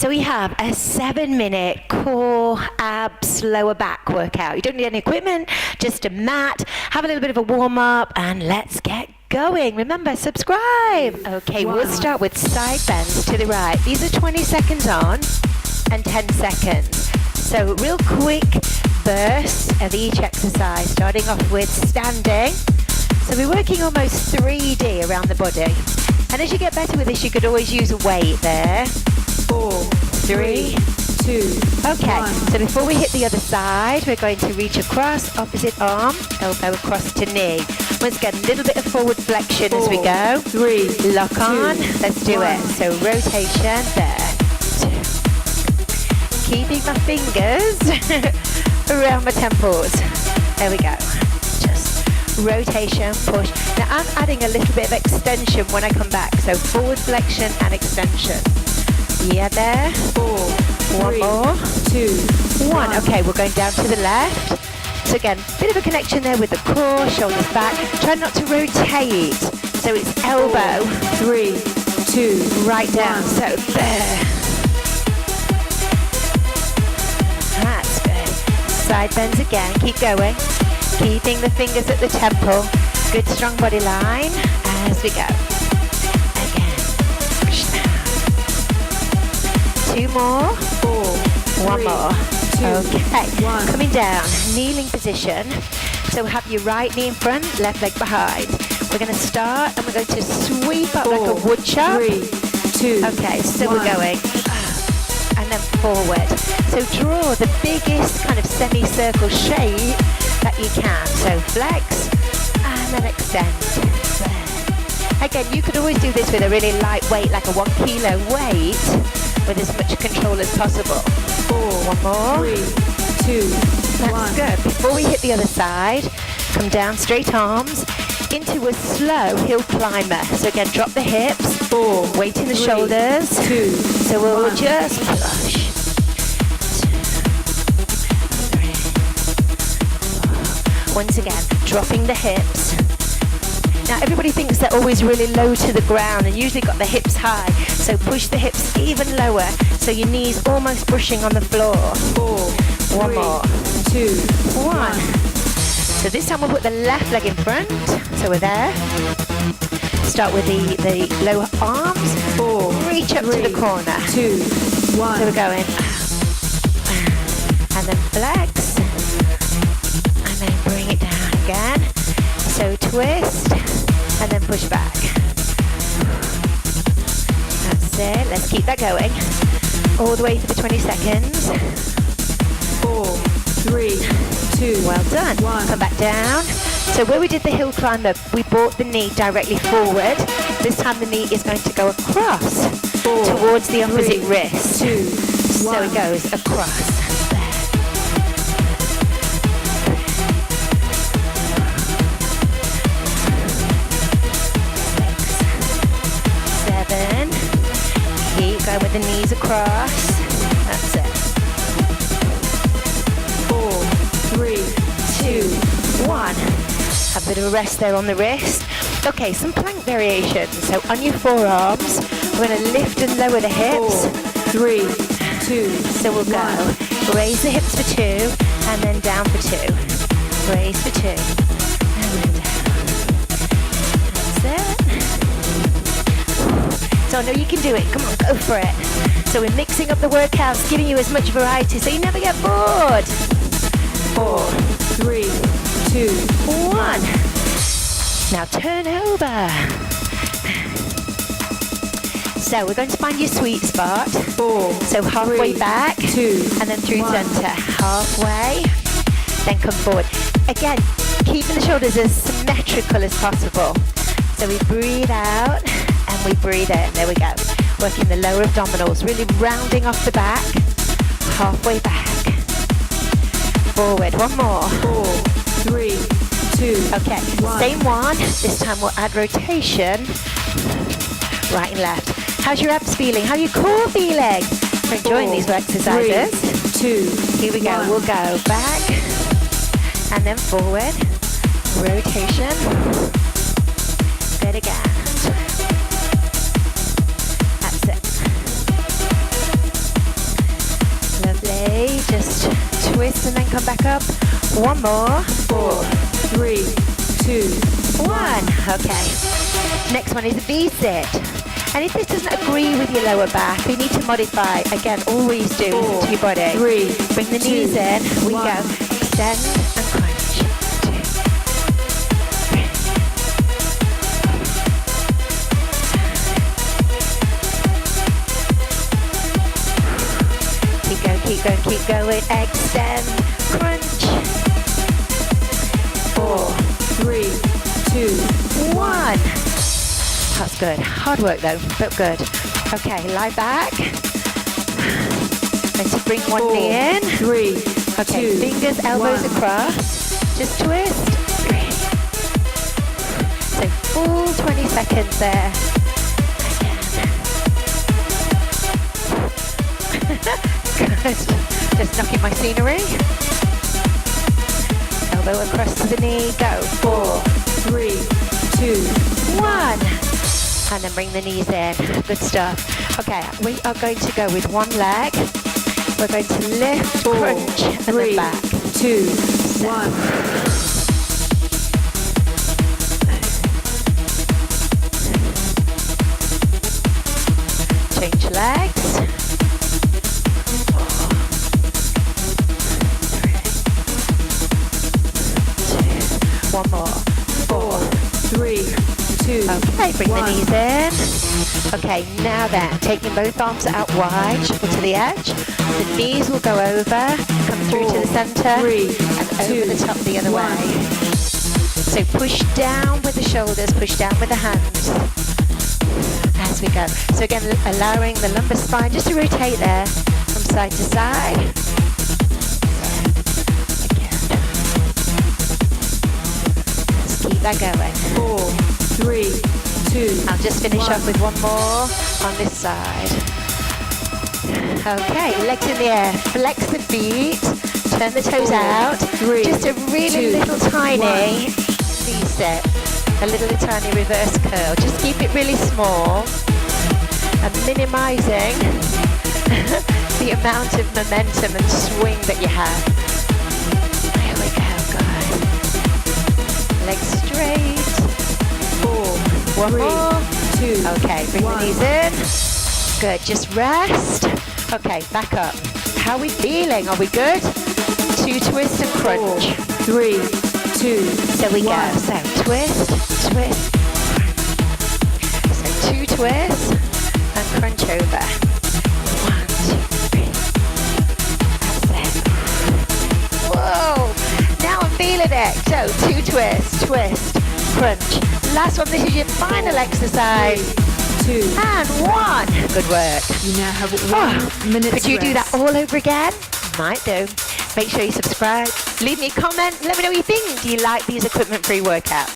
So we have a 7-minute core, abs, lower back workout. You don't need any equipment, just a mat. Have a little bit of a warm up and let's get going. Remember, subscribe. Okay, we'll start with side bends to the right. These are 20 seconds on and 10 seconds. So real quick bursts of each exercise, starting off with standing. So we're working almost 3D around the body. And as you get better with this, you could always use a weight there. 4, 3, 2. Okay, 1. So before we hit the other side, we're going to reach across, opposite arm, elbow across to knee. Once again, a little bit of forward flexion 4, as we go. 3, lock on. 2, let's do 1. It. So rotation there. 2. Keeping my fingers around my temples. There we go. Just rotation, push. Now I'm adding a little bit of extension when I come back. So forward flexion and extension. Yeah, there. 4, 1 more. 2, 1. Okay, we're going down to the left. So again, bit of a connection there with the core, shoulders back. Try not to rotate. So it's elbow. 4, 3, 2, right down. 1. So there. That's good. Side bends again. Keep going. Keeping the fingers at the temple. Good strong body line as we go. 2 more. 4, 1 more. 2, okay. 1. Coming down, kneeling position. So have your right knee in front, left leg behind. We're going to start and we're going to sweep up 4, like a wood chop. 3, 2. Okay, so 1. We're going and then forward. So draw the biggest kind of semicircle shape that you can. So flex and then extend. Again, you could always do this with a really light weight, like a 1 kilo weight, with as much control as possible. 4, 1 more. 3, 2, that's 1. Good. Before we hit the other side, come down, straight arms, into a slow hill climber. So again, drop the hips, 4, weight in the 3, shoulders. 2, so we'll 1. Just push. 3, 4. Once again, dropping the hips. Now everybody thinks they're always really low to the ground and usually got the hips high. So push the hips even lower so your knees almost brushing on the floor. 4, 1 more. 2, 1. So this time we'll put the left leg in front. So we're there. Start with the lower arms. 4, reach up 3, to the corner. 2, 1. So we're going. And then flex. And then bring it down again. So twist. And then push back. That's it. Let's keep that going. All the way for the 20 seconds. 4, 3, 2. Well done. 1. Come back down. So where we did the hill climb up, we brought the knee directly forward. This time the knee is going to go across 4, towards the opposite 3, wrist. 2, 1. So it goes across. 7. Keep going with the knees across. That's it. 4, 3, 2, 1. A bit of a rest there on the wrist. Okay, some plank variations. So on your forearms, we're going to lift and lower the hips. 4, 3, 2. So we'll go. Raise the hips for 2, and then down for 2. Raise for 2, and then down. That's it. So I know you can do it. Come on, go for it. So we're mixing up the workouts, giving you as much variety so you never get bored. 4, 3, 2, 1. Now turn over. So we're going to find your sweet spot. 4, so halfway 3, back, 2, and then through 1. center. Halfway, then come forward. Again, keeping the shoulders as symmetrical as possible. So we breathe out. And we breathe in. There we go. Working the lower abdominals, really rounding off the back. Halfway back. Forward. 1 more. 4, 3, 2. Okay. 1. Same one. This time we'll add rotation. Right and left. How's your abs feeling? How's your core feeling? We're enjoying 4, these exercises. 3, 2. Here we go. 1. We'll go back and then forward. Rotation. Good again. Just twist and then come back up. One more. 4, 3, 2, 1. Okay. Next one is a V-sit. And if this doesn't agree with your lower back, you need to modify. Again, always do listen to your body. 3, Bring the knees in. We 1. go. Extend and crunch. 2, 3. Keep going, keep going, keep going. Extend, crunch. 4, 3, 2, 1. That's good. Hard work though, but good. Okay, lie back. And to bring one 4, knee in. 3, Okay, 2, fingers, elbows 1. across. Just twist. 3. So full 20 seconds there. Again. Good. Just knocking my scenery. Elbow across to the knee. Go. 4, 3, 2, 1. And then bring the knees in. Good stuff. Okay, we are going to go with one leg. We're going to lift, 4, crunch, and 3, then back. 2, 1. Change legs. 2. One more. 4. 3, 2, Okay, bring 1. the knees in. Okay, now then, taking both arms out wide, shuffle to the edge. The knees will go over, come through to the 4, center, 3, and 2, over the top the other 1. way. So push down with the shoulders, push down with the hands. As we go. So again, allowing the lumbar spine just to rotate there from side to side. Again. Let's keep that going. 4, 3, 2, I'll just finish 1. off with one more on this side. Okay, legs in the air. Flex the feet. Turn the toes 4, out. 3, Just a really 2, little tiny V-step. A little tiny reverse curl. Just keep it really small and minimizing the amount of momentum and swing that you have. There we go, good. Legs straight. 4, One 3, more. 2, Okay, bring 1. the knees in. Good, just rest. Okay, back up. How are we feeling? Are we good? 2 twists and 4, crunch. 3, 2, So we 1. go. So twist, twist, crunch. So 2 twists and crunch over. 1, 2, 3. That's it. Whoa! Now I'm feeling it. So 2 twists, twist, crunch. Last one, this is your final exercise. 2. And 1. Good work. You now have 1 minute. Could you do that all over again? Might do. Make sure you subscribe. Leave me a comment. Let me know what you think. Do you like these equipment-free workouts?